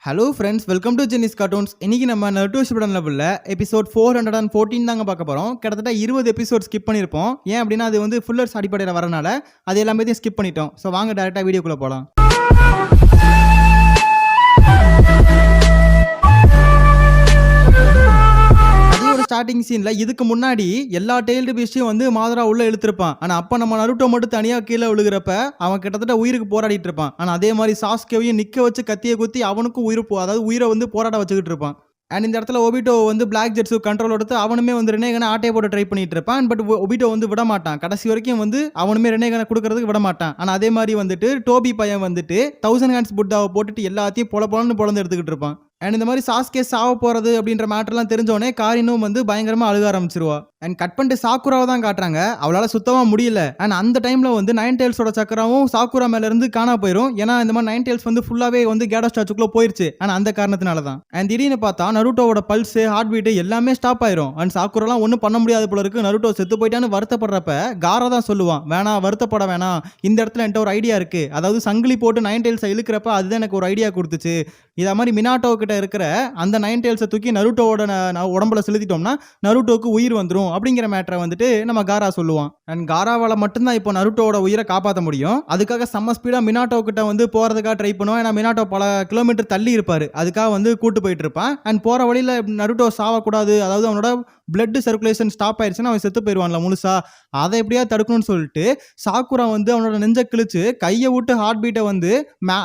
Hello friends, welcome to Jenneys cartoons. இன்னைக்கு நம்ம Naruto Shippuden லெவலில் எபிசோட் 414 தாங்க பார்க்க போகிறோம். கிட்டத்தட்ட 20 எபிசோட் ஸ்கிப் பண்ணியிருப்போம். ஏன் அப்படின்னா அது வந்து ஃபுல்லர்ஸ் அடிப்படையில் வரனால அது எல்லாமே ஸ்கிப் பண்ணிட்டோம். ஸோ வாங்க டேரெக்டாக வீடியோக்குள்ளே போகலாம். ஸ்டார்டிங் சீன்ல இதுக்கு முன்னாடி எல்லா டெய்ல்டு பீஸ்டையும் வந்து மாதரா உள்ள இழுத்திருப்பான். ஆனா அப்ப நம்ம நருட்டோ மட்டும் தனியா கீழே விழுகிறப்ப அவன் கிட்டத்தட்ட உயிருக்கு போராடிட்டு இருப்பான். ஆனா அதே மாதிரி சாஸ்கேவையும் நிக்க வச்சு கத்தியை குத்தி அவனுக்கும் அதாவது உயிரை வந்து போராட வச்சுக்கிட்டு இருப்பான். அண்ட் இந்த இடத்துல ஒபிட்டோ வந்து பிளாக் ஜெட்ஸு கண்ட்ரோல் எடுத்து அவனுமே வந்து ரெனேகனை ஆட்டையை போட்டு ட்ரை பண்ணிட்டு இருப்பான். பட் ஒபிட்டோ வந்து விட மாட்டான். கடைசி வரைக்கும் வந்து அவனுமே ரெனேகனை கொடுக்கறதுக்கு விட மாட்டான். ஆனால் அதே மாதிரி வந்துட்டு டோபி பையன் வந்துட்டு 1000 ஹேண்ட்ஸ் புட்டாவை போட்டுட்டு எல்லாத்தையும் பொலன்னு எடுத்துக்கிட்டு இருப்பான். அண்ட் இந்த மாதிரி சாஸ்கே சாவ போறது அப்படின்ற மேட்டர்லாம் தெரிஞ்சோடனே காரினும் வந்து பயங்கரமா அழுக ஆரம்பிச்சிருவா. அண்ட் கட் பண்ணிட்டு சாக்குராவை தான் காட்டுறாங்க. அவளால் சுத்தமா முடியல. அண்ட் அந்த டைம்ல வந்து நைன் டெயில்ஸோட சக்கராவும் சாக்குரா மேல இருந்து காணா போயிடும். ஏன்னா இந்த மாதிரி நைன் டெயில்ஸ் வந்து ஃபுல்லாவே வந்து கேடோ ஸ்டாச்சுக்குள்ள போயிருச்சு. ஆனா அந்த காரணத்தினால தான். அண்ட் திடீர்னு பார்த்தா நருட்டோவோட பல்ஸ், ஹார்ட் பீட் எல்லாமே ஸ்டாப் ஆயிரும். அண்ட் சாக்குராலாம் ஒன்றும் பண்ண முடியாது போல இருக்கு. நருட்டோ செத்து போயிட்டான்னு வருத்தப்படுறப்ப காரா தான் சொல்லுவான், வேணா வருத்தப்பட வேணாம், இந்த இடத்துல என்கிட்ட ஒரு ஐடியா இருக்கு. அதாவது சங்கிலி போட்டு நைன் டெயில்ஸை இழுக்கிறப்ப அதுதான் எனக்கு ஒரு ஐடியா கொடுத்துச்சு. இதை மாதிரி மினாட்டோ கிட்ட இருக்கிற அந்த நைன் டெயில்ஸை தூக்கி நருட்டோவோட உடம்புல செலுத்திட்டோம்னா நருட்டோக்கு உயிர் வந்துடும் அப்படிங்கிற மேட்டரை வந்துட்டு நம்ம காரா சொல்லுவான். அண்ட் காராவால் மட்டும்தான் இப்போ நருட்டோட உயிரை காப்பாற்ற முடியும். அதுக்காக செம்ம ஸ்பீடாக மினாட்டோ கிட்ட வந்து போகிறதுக்காக ட்ரை பண்ணுவோம். ஏன்னா மினாட்டோ பல கிலோமீட்டர் தள்ளி இருப்பார். அதுக்காக வந்து கூட்டு போயிட்டு இருப்பான். அண்ட் போகிற வழியில் நருட்டோ சாவக்கூடாது, அதாவது அவனோட பிளட் சர்க்குலேஷன் ஸ்டாப் ஆயிடுச்சுன்னா அவன் செத்து போயிடுவான்ல முழுசா, அதை எப்படியா தடுக்கணும்னு சொல்லிட்டு சாக்குரா வந்து அவனோட நெஞ்சை கிழிச்சு கையை விட்டு ஹார்ட் பீட்டை வந்து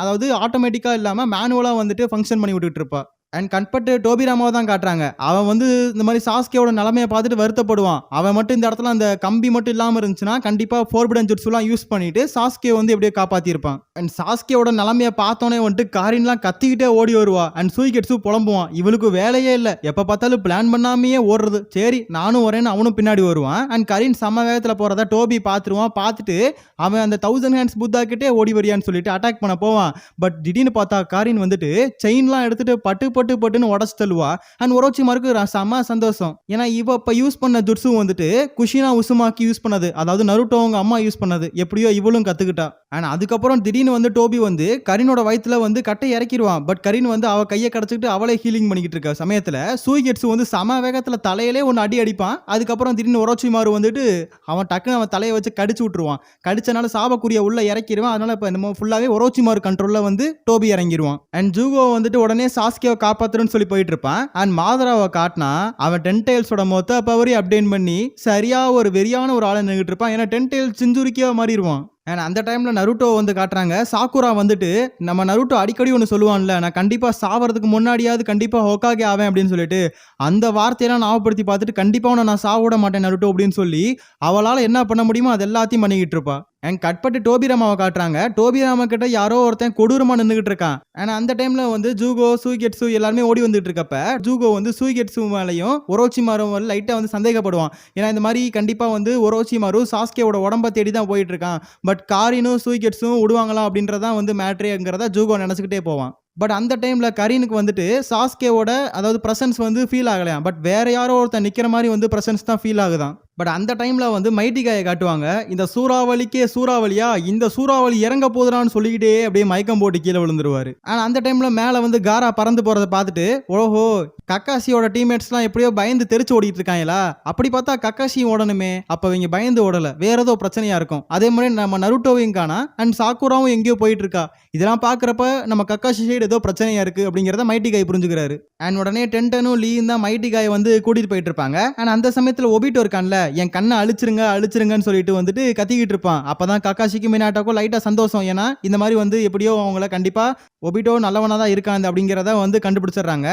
அதாவது ஆட்டோமேட்டிக்காக இல்லாமல் மேனுவலாக வந்துட்டு ஃபங்க்ஷன் பண்ணி விட்டுட்டு இருப்பா. அண்ட் கண்பட்டு டோபி ராமாவை தான் காட்டுறாங்க. அவன் வந்து இந்த மாதிரி சாஸ்கேவோட நிலைமையை பார்த்துட்டு வருத்தப்படுவான். அவன் மட்டும் இந்த இடத்துல அந்த கம்பி மட்டும் இல்லாமல் இருந்துச்சுன்னா கண்டிப்பாக ஃபோர்பிடன் ஜுட்ஸுலாம் யூஸ் பண்ணிட்டு சாஸ்கே வந்து எப்படியோ காப்பாற்றிருப்பான். அண்ட் சாஸ்கேவோட நிலைமையை பார்த்தோன்னே வந்துட்டு காரின்லாம் கத்திக்கிட்டே ஓடி வருவா. அண்ட் சூய்கெட்ஸு புலம்புவான், இவளுக்கு வேலையே இல்லை, எப்போ பார்த்தாலும் பிளான் பண்ணாமையே ஓடுறது, சரி நானும் வரேன்னு அவனும் பின்னாடி வருவான். அண்ட் கரீன் சம வேகத்தில் போகிறத டோபி பார்த்துருவான். பார்த்துட்டு அவன் அந்த 1000 ஹேண்ட்ஸ் புத்தாக்கிட்டே ஓடி வரியான்னு சொல்லிட்டு அட்டாக் பண்ண போவான். பட் திடீர்னு பார்த்தா காரின் வந்துட்டு செயின்லாம் எடுத்துட்டு பட்டுன்னு உடச்சு தள்ளுவா. அண்ட் ஒரோச்சிமாருக்கு செம்ம சந்தோஷம். ஏன்னா இவ இப்ப யூஸ் பண்ண ஜுட்ஸு வந்துட்டு குஷினா உசுமாக்கி யூஸ் பண்ணது, அதாவது நருட்டோ அவங்க அம்மா யூஸ் பண்ணது, எப்படியோ இவளும் கத்துக்கிட்டா. அண்ட் அதுக்கப்புறம் திடீர்னு வந்து டோபி வந்து கரீனோட வயிற்றுல வந்து கட்டை இறக்கிடுவான். பட் கரீன் வந்து அவ கையை கடைச்சிக்கிட்டு அவளே ஹீலிங் பண்ணிக்கிட்டு இருக்க சமயத்துல சூய்கெட்ஸு வந்து சம வேகத்துல தலையிலே ஒன்று அடிப்பான். அதுக்கப்புறம் திடீர்னு ஒரோச்சிமாரு வந்துட்டு அவன் டக்குன்னு அவன் தலையை வச்சு கடிச்சு விட்டுருவான். கடிச்சனால சாபக்குரிய உள்ள இறக்கிடுவான். அதனால இப்போ நம்ம ஃபுல்லாவே ஒரோச்சிமாரு கண்ட்ரோல்ல வந்து டோபி இறங்கிடுவான். அண்ட் ஜூகோ வந்துட்டு உடனே சாஸ்கேவை காப்பாத்துறன்னு சொல்லி போயிட்டு இருப்பான். அண்ட் மாதராவை காட்டினா அவன் 10 டெயில்ஸோட மொத்த பவரையும் அப்டேட் பண்ணி சரியா ஒரு வெறியான ஒரு ஆளை நின்றுட்டு இருப்பான். ஏன்னா 10 டெயில்ஸ் சிஞ்சுரிக்கா மாறிடுவான். அண்ட் அந்த டைமில் நருட்டோ வந்து காட்டுறாங்க. சாக்குரா வந்துட்டு நம்ம நருட்டோ அடிக்கடி ஒன்று சொல்லுவான்ல, நான் கண்டிப்பாக சாவறதுக்கு முன்னாடியாவது கண்டிப்பாக ஹோக்காகே ஆவேன் அப்படின்னு சொல்லிட்டு அந்த வார்த்தையெல்லாம் ஞாபகப்படுத்தி பார்த்துட்டு கண்டிப்பாக நான் சாவிட மாட்டேன் நருட்டோ அப்படின்னு சொல்லி அவளால் என்ன பண்ண முடியுமோ அது எல்லாத்தையும் பண்ணிக்கிட்டு இருப்பா. அண்ட் கட்பட்டு டோபிராமாவை காட்டுறாங்க. டோபிராமா கிட்ட யாரோ ஒருத்தன் கொடூரமா நின்றுகிட்டு இருக்கான். அண்ட் அந்த டைம்ல வந்து ஜூகோ சூய்கெட்ஸு எல்லாருமே ஓடி வந்துட்டு இருக்கப்ப ஜூகோ வந்து சூய்கெட்ஸு மேலையும் ஒரோச்சிமாரும் லைட்டா வந்து சந்தேகப்படுவான். ஏன்னா இந்த மாதிரி கண்டிப்பா வந்து ஒரோச்சிமாரு சாஸ்கேவோட உடம்ப தேடி தான் போயிட்டு இருக்கான். பட் காரினும் சூய்கெட்ஸும் விடுவாங்களா அப்படின்றதான் வந்து மேட்ரேங்கிறத ஜூகோ நினைச்சுக்கிட்டே போவான். பட் அந்த டைம்ல கரீனுக்கு வந்துட்டு சாஸ்கேவோட அதாவது பிரசன்ஸ் வந்து ஃபீல் ஆகலையாம். பட் வேற யாரோ ஒருத்தன் நிக்கிற மாதிரி வந்து பிரசன்ஸ் தான் ஃபீல் ஆகுதான். பட் அந்த டைம்ல வந்து மைட்டி காயை காட்டுவாங்க. இந்த சூறாவளிக்கே சூறாவளியா, இந்த சூறாவளி இறங்க போதுறான்னு சொல்லிக்கிட்டே அப்படியே மயக்கம் போட்டு கீழே விழுந்துருவாரு. ஆனா அந்த டைம்ல மேல வந்து காரா பறந்து போறதை பார்த்துட்டு ஓஹோ கக்காசியோட டீம்மேட்ஸ்லாம் எப்படியோ பயந்து தெரிச்சு ஓடிட்டு இருக்காங்களா, அப்படி பார்த்தா கக்காசியும் ஓடணுமே, அப்ப இவங்க பயந்து ஓடல, வேற ஏதோ பிரச்சனையா இருக்கும். அதே மாதிரி நம்ம நருட்டோவையும் காணா அண்ட் சாக்குராவும் எங்கேயோ போயிட்டு இருக்கா. இதெல்லாம் பாக்குறப்ப நம்ம கக்காசி சைடு ஏதோ பிரச்சனையா இருக்கு அப்படிங்கிறத மைட்டி காய் புரிஞ்சுக்கிறாரு. அண்ட் உடனே டென்டனும் லீயும் தான் மைட்டி காய் வந்து கூட்டிட்டு போயிட்டு இருப்பாங்க. அண்ட் அந்த சமயத்துல ஒபிட்டோ இருக்கான்ல, என் கண்ணை அழிச்சிருங்கன்னு சொல்லிட்டு வந்துட்டு கத்திக்கிட்டு இருப்பான். அப்பதான் கக்காஷிக்கும் மினாட்டோக்கும் லைட்டா சந்தோஷம். ஏன்னா இந்த மாதிரி வந்து எப்படியோ அவங்கள கண்டிப்பா ஒபிட்டோ நல்லவனா தான் இருக்கான் அப்படிங்கிறத வந்து கண்டுபிடிச்சிடுறாங்க.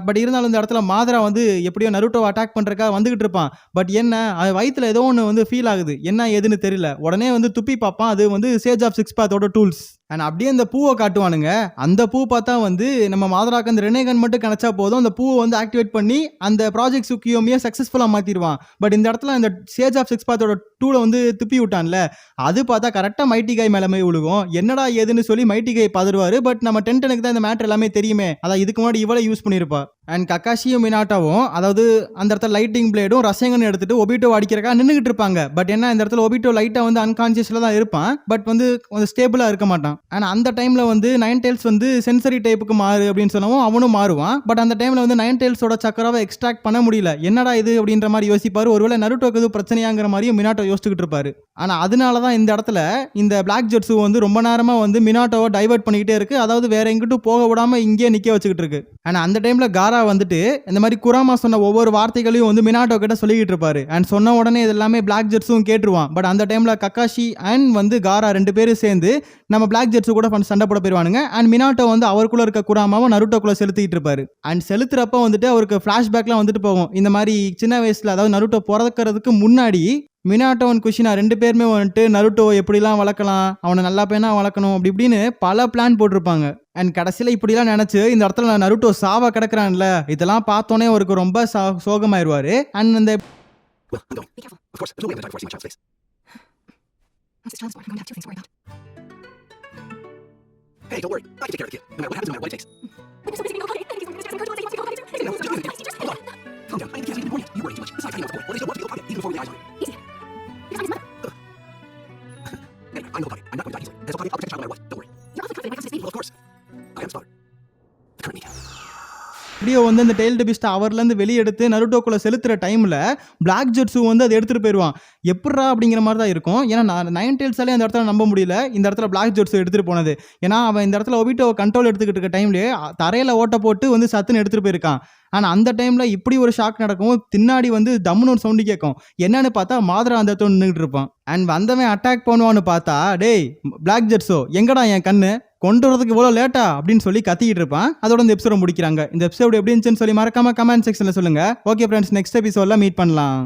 பட் இருந்தாலும் இந்த இடத்துல மாதரா வந்து எப்படியோ நருட்டோ அட்டாக் பண்றதுக்காக வந்துகிட்டு இருப்பான். பட் என்ன வயிற்றுல ஏதோ ஒன்று வந்து ஃபீல் ஆகுது, என்ன ஏதுன்னு தெரியல. உடனே வந்து துப்பி பார்ப்பான். அது வந்து சேஜ் ஆஃப் சிக்ஸ் பாத்தோட டூல்ஸ். அண்ட் அப்படியே அந்த பூவை காட்டுவானுங்க. அந்த பூ பார்த்தா வந்து நம்ம மாதராக்கு அந்த ரெனேகன் மட்டும் கிடைச்சா போதும், அந்த பூவை வந்து ஆக்டிவேட் பண்ணி அந்த ப்ராஜெக்ட் சுக்கியோமியை சக்ஸஸ்ஃபுல்லாக மாற்றிடுவான். பட் இந்த இடத்துல அந்த சேஜ் ஆஃப் சிக்ஸ் பாத்தோட டூலை வந்து துப்பி விட்டான்ல, அது பார்த்தா கரெக்டாக மைட்டி காய் மேலே விழுகும். என்னடா ஏதுன்னு சொல்லி மைட்டி காய் பதறுவாரு. பட் நம்ம டென்டனுக்கு தான் இந்த மேட்டர் எல்லாமே தெரியுமே, அதான் இதுக்கு முன்னாடி இவளை யூஸ் பண்ணியிருப்பா. அண்ட் கக்காஷியும் மினாட்டோவும் அதாவது அந்த இடத்துல லைட்டிங் பிளேடும் ரசங்கன்னு எடுத்துட்டு ஒபிட்டோ அடிக்கிறக்கா நின்றுகிட்டு இருப்பாங்க. பட் என்ன இந்த இடத்துல ஒபிட்டோ லைட்டா வந்து அன்கான்சியஸ்ல தான் இருப்பான். பட் வந்து கொஞ்சம் ஸ்டேபிளா இருக்க மாட்டான். ஆனா அந்த டைம்ல வந்து நைன் டெயில்ஸ் வந்து சென்சரி டைப்புக்கு மாறு அப்படின்னு சொன்னவும் அவனும் மாறுவான். பட் அந்த டைம்ல வந்து நைன் டெயில்ஸோட சக்கராவை எக்ஸ்ட்ராக்ட் பண்ண முடியல. என்னடா இது அப்படின்ற மாதிரி யோசிப்பாரு. ஒருவேளை நருட்டோக்கு எதுவும் பிரச்சனையாங்கிற மாதிரியும் மினாட்டோ யோசிச்சுக்கிட்டு இருப்பாரு. ஆனா அதனாலதான் இந்த இடத்துல இந்த பிளாக் ஜெட்ஸு வந்து ரொம்ப நேரமா வந்து மினாட்டோவை டைவர்ட் பண்ணிக்கிட்டே இருக்கு. அதாவது வேற எங்கிட்டும் போக விடாம இங்கே நிக்க வச்சுக்கிட்டு இருக்கு. ஆனா அந்த டைம்ல காரா வந்துட்டு இந்த மாதிரி குராமா சொன்ன ஒவ்வொரு வார்த்தைகளையும் வந்து மினாட்டோ கிட்ட சொல்லிக்கிட்டு இருப்பாரு. அண்ட் சொன்ன உடனே இது எல்லாமே பிளாக் ஜெட்ஸும் கேட்டுருவான். பட் அந்த டைம்ல கக்காஷி அண்ட் வந்து காரா 2 பேரும் சேர்ந்து நம்ம பிளாக் ஜெட்ஸு கூட சண்டை போட போயிருவானுங்க. அண்ட் மினாட்டோ வந்து அவருக்குள்ள இருக்க குராமாவை நருட்டோக்குள்ள செலுத்திட்டு இருப்பாரு. அண்ட் செலுத்துறப்ப வந்துட்டு அவருக்கு பிளாஷ்பேக்லாம் வந்துட்டு போகும். இந்த மாதிரி சின்ன வயசுல அதாவது நருட்டோ பிறக்கிறதுக்கு முன்னாடி மினாட்டோ அண்ட் குஷினா 2 பேருமே வந்துட்டு நருட்டோ எப்படிலாம் வளர்க்கலாம், அவனை நல்லா பையனா வளர்க்கணும் அப்படி இப்படின்னு பல பிளான் போட்டிருப்பாங்க. அண்ட் கடைசியில் இப்படிலாம் நினைச்சு இந்த இடத்துல நருட்டோ சாவா கிடக்குறான்ல, இதெல்லாம் பார்த்தோன்னே அவருக்கு ரொம்ப சோகமாயிருவாரு. அண்ட் அந்த Hey, don't worry. I can take care of the kid, no matter what happens, no matter what it takes. Hold on. Calm down. I need the kids to be born yet. You worry too much. Besides, I know what's going on. Or they still want to be able to pocket, even before we lay eyes on it. Easy. You're talking smart. Anyway, I know the pocket. I'm not going to die easily. There's a pocket. I'll protect the child no matter what. Don't worry. You're awfully confident when it comes to this baby. Well, of course. I am smart. The current need. இப்படியோ வந்து அந்த tailed Beast அவர்லேருந்து வெளியே எடுத்து நருட்டோக்குள்ள செலுத்துற டைமில் black jets வந்து அதை எடுத்துகிட்டு போயிடுவான். எப்படா அப்படிங்கிற மாதிரி தான் இருக்கும். ஏன்னா நான் நைன் டெயில்ஸாலே அந்த இடத்துல நம்ப முடியல இந்த இடத்துல பிளாக் ஜெட்ஸு எடுத்துகிட்டு போனது. ஏன்னா அவன் இந்த இடத்துல ஒபிட்டோவை கண்ட்ரோல் எடுத்துக்கிட்டு இருக்க டைம்லேயே தரையில் ஓட்ட போட்டு வந்து சத்துன்னு எடுத்துகிட்டு போயிருக்கான். ஆனால் அந்த டைமில் இப்படி ஒரு ஷாக் நடக்கும். பின்னாடி வந்து தம்முன்னு ஒரு சவுண்டு கேட்கும். என்னன்னு பார்த்தா மாதரா அந்த இடத்துல நின்றுட்டு இருப்பான். அண்ட் வந்தவன் அட்டாக் பண்ணுவான்னு பார்த்தா, டேய் பிளாக் ஜெட்ஸோ எங்கடா என் கண்ணு கொண்டு வரதுக்கு இவ்வளோ லேட்டா அப்படின்னு சொல்லி கத்திக்கிட்டு இருப்பான். அதோட இந்த எபிசோட முடிக்கிறாங்க. இந்த எபிசோடு எப்படி இருந்துச்சுன்னு சொல்லி மறக்காம கமெண்ட் செக்ஷனில் சொல்லுங்க. ஓகே ஃப்ரெண்ட்ஸ், நெக்ஸ்ட் எபிசோடில் மீட் பண்ணலாம்.